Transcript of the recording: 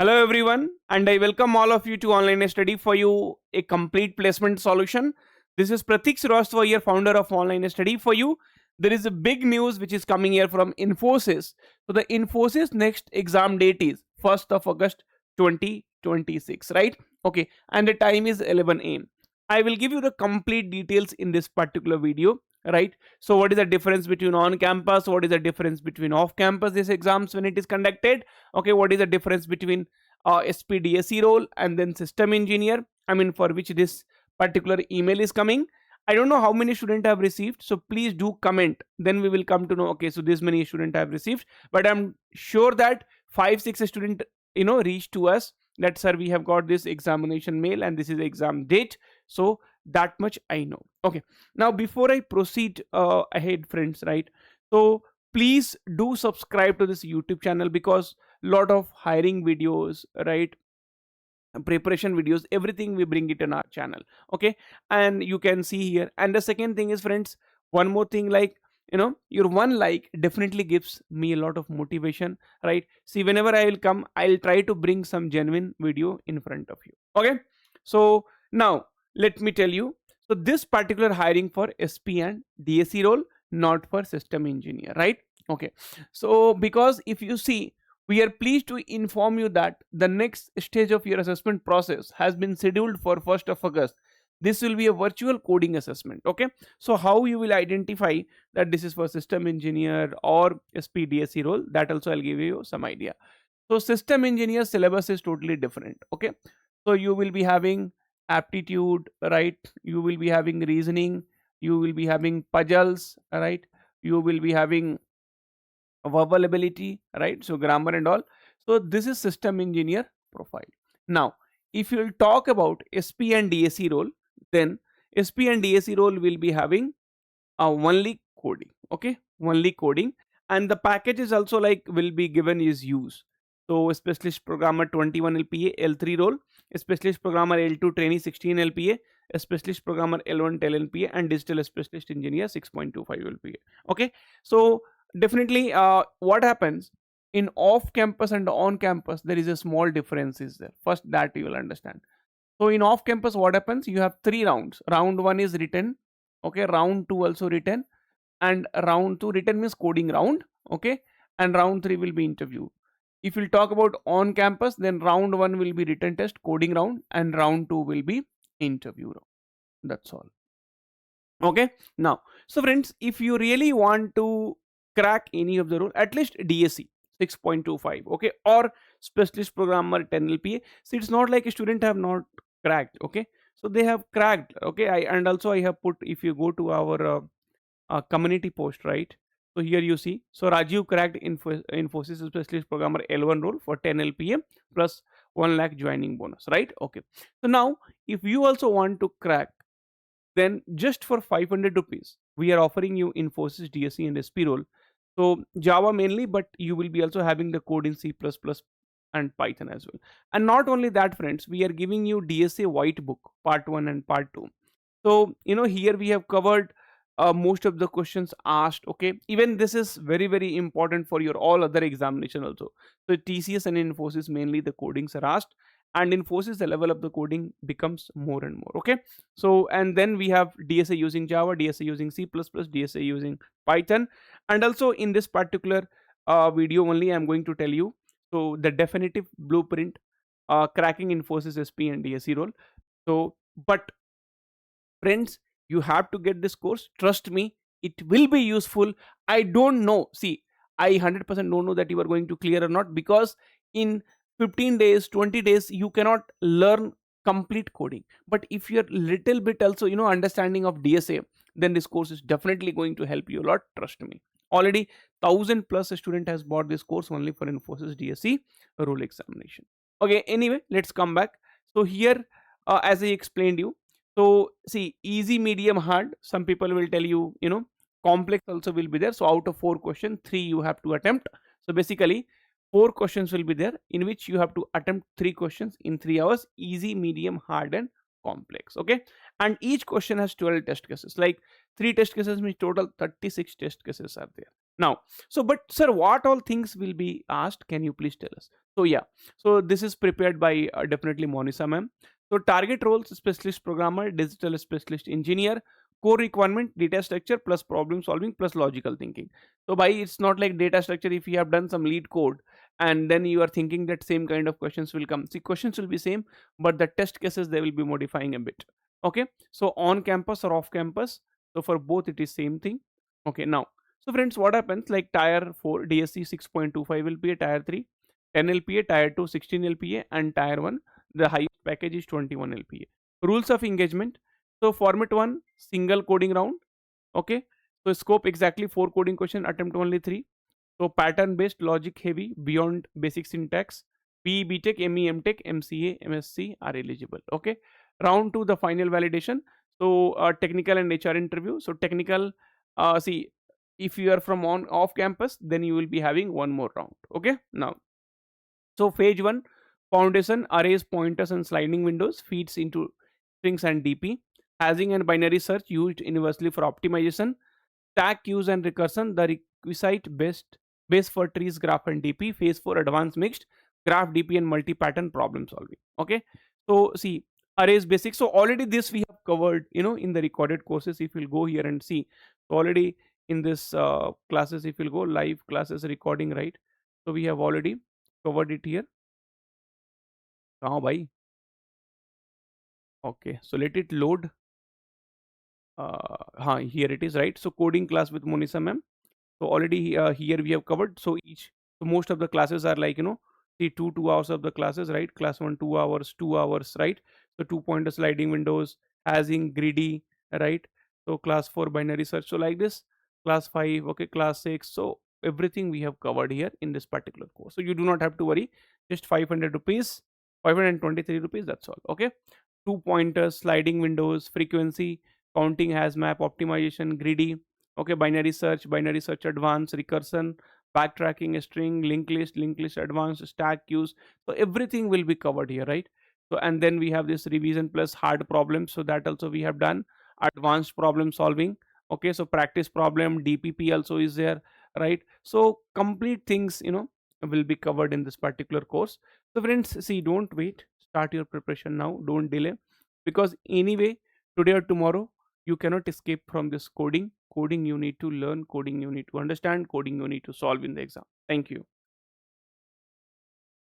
Hello everyone, and I welcome all of you to Online Study for You, a complete placement solution. This is Pratik Srivastava here, founder of Online Study for You. There is a big news which is coming here from Infosys. So the Infosys next exam date is 1st of August 2026, right? Okay, and the time is 11 a.m. I will give you the complete details in this particular video, right? So what is the difference between on campus? What is the difference between off campus this exams when it is conducted? Okay, what is the difference between SPDSE role and then system engineer, I mean for which this particular email is coming. I don't know how many students have received, so please do comment, then we will come to know, okay, so this many students have received, but I'm sure that 5 6 student reach to us that sir we have got this examination mail and this is exam date. So that much I know. Okay, now before I proceed ahead friends, right, so please do subscribe to this YouTube channel because lot of hiring videos, right, preparation videos, everything we bring it in our channel. Okay, and you can see here. And the second thing is friends, one more thing, like your one like definitely gives me a lot of motivation, right? See, whenever I will come, I'll try to bring some genuine video in front of you. Okay, so now let me tell you, so this particular hiring for SP and DSE role, not for system engineer, right? Okay, so because if you see, we are pleased to inform you that the next stage of your assessment process has been scheduled for 1st of August. This will be a virtual coding assessment. Okay, so how you will identify that this is for system engineer or SPDSE role, that also I'll give you some idea. So system engineer syllabus is totally different. Okay, so you will be having aptitude, right? You will be having reasoning, you will be having puzzles, right? You will be having verbal ability, right? So grammar and all. So this is system engineer profile. Now if you'll talk about SP and DSE role, then SP and DSE role will be having only coding. Okay, only coding. And the package is also like will be given is use. So specialist programmer 21 LPA L3 role, specialist programmer L2 trainee 16 LPA, a specialist programmer L1 10 LPA, and digital specialist engineer 6.25 LPA. Okay, so definitely what happens in off campus and on campus, there is a small difference is there. First that you will understand. So in off campus what happens, you have 3 rounds. Round 1 is written, okay, round 2 also written, and round 2 written means coding round. Okay, and round 3 will be interview. If we'll talk about on campus, then round 1 will be written test coding round and round 2 will be interview round. That's all. Okay, now so friends, if you really want to crack any of the role, at least DSE 6.25, okay, or specialist programmer 10 LPA. So it's not like a student have not cracked. Okay, so they have cracked. Okay, and also I have put, if you go to our community post, right, so here you see, so Rajiv cracked Infosys specialist programmer L1 role for 10 LPA plus 1 lakh joining bonus, right? Okay, so now if you also want to crack, then just for 500 rupees we are offering you Infosys DSE and SP role. So Java mainly, but you will be also having the code in C++ and Python as well. And not only that friends, we are giving you DSA white book part 1 and part 2. So here we have covered most of the questions asked. Okay, even this is very very important for your all other examination also. So TCS and Infosys mainly the codings are asked, and Infosys the level of the coding becomes more and more. Okay, so and then we have DSA using Java, DSA using C++, DSA using Python. And also in this particular video only I'm going to tell you, so the definitive blueprint cracking Infosys SP and DSE role. So but friends, you have to get this course, trust me, it will be useful. I don't know, see, I 100% don't know that you are going to clear or not, because in 15 days 20 days you cannot learn complete coding. But if you're little bit also understanding of DSA, then this course is definitely going to help you a lot, trust me. Already 1000 plus student has bought this course only for Infosys DSE role examination. Okay, anyway, let's come back. So here, as I explained you, so see, easy, medium, hard. Some people will tell you, complex also will be there. So out of 4 questions, 3 you have to attempt. So basically, 4 questions will be there in which you have to attempt 3 questions in 3 hours. Easy, medium, hard, and complex. Okay, and each question has 12 test cases. Like 3 test cases means total 36 test cases are there. Now, so but sir, what all things will be asked? Can you please tell us? So yeah, so this is prepared by definitely Monisa ma'am. So target roles: specialist programmer, digital specialist engineer. Core requirement: data structure plus problem solving plus logical thinking. So by it's not like data structure. If you have done some lead code and then you are thinking that same kind of questions will come. See, questions will be same, but the test cases they will be modifying a bit. Okay, so on campus or off campus. So for both it is same thing. Okay, now so friends, what happens like tier 4 DSE 6.25 LPA, tier 3 10 LPA, tier 2 16 LPA, and tier 1 the highest package is 21 LPA. Rules of engagement. So format 1 single coding round. Okay. So scope exactly 4 coding question, attempt only 3. So pattern based, logic heavy, beyond basic syntax. PE, BTech, ME, MTech, MCA, MSc are eligible. Okay. Round 2 the final validation. So technical and HR interview. So technical, see, if you are from on off campus, then you will be having one more round. Okay. Now, so phase 1 foundation, arrays, pointers, and sliding windows, feeds into strings and DP. Hasing and binary search used universally for optimization. Stack use and recursion, the requisite base for trees, graph, and DP. Phase for advanced mixed graph, DP, and multi-pattern problem solving. Okay. So see, arrays basics. So already this we have covered, in the recorded courses. If you'll go here and see, so already in this classes, if you'll go live classes recording, right? So we have already covered it here. Oh, bhai. Okay. So let it load. Here it is, right? So coding class with Monisa ma'am. So already here we have covered. So most of the classes are like, the 2 hours of the classes, right? Class 1 2 hours, 2 hours, right? So 2 pointer sliding windows, hasing, greedy, right? So class 4 binary search. So like this, class 5, okay, class 6. So everything we have covered here in this particular course. So you do not have to worry. Just 500 rupees, 523 rupees. That's all. Okay. 2 pointers, sliding windows, frequency, counting, has map, optimization, greedy. Okay, binary search advanced, recursion, backtracking, string, linked list advanced, stack queues. So everything will be covered here, right? So and then we have this revision plus hard problems. So that also we have done. Advanced problem solving. Okay, so practice problem, DPP also is there, right? So complete things, will be covered in this particular course. So friends, see, don't wait. Start your preparation now. Don't delay, because anyway, today or tomorrow you cannot escape from this coding. Coding you need to learn, coding you need to understand, coding you need to solve in the exam. Thank you.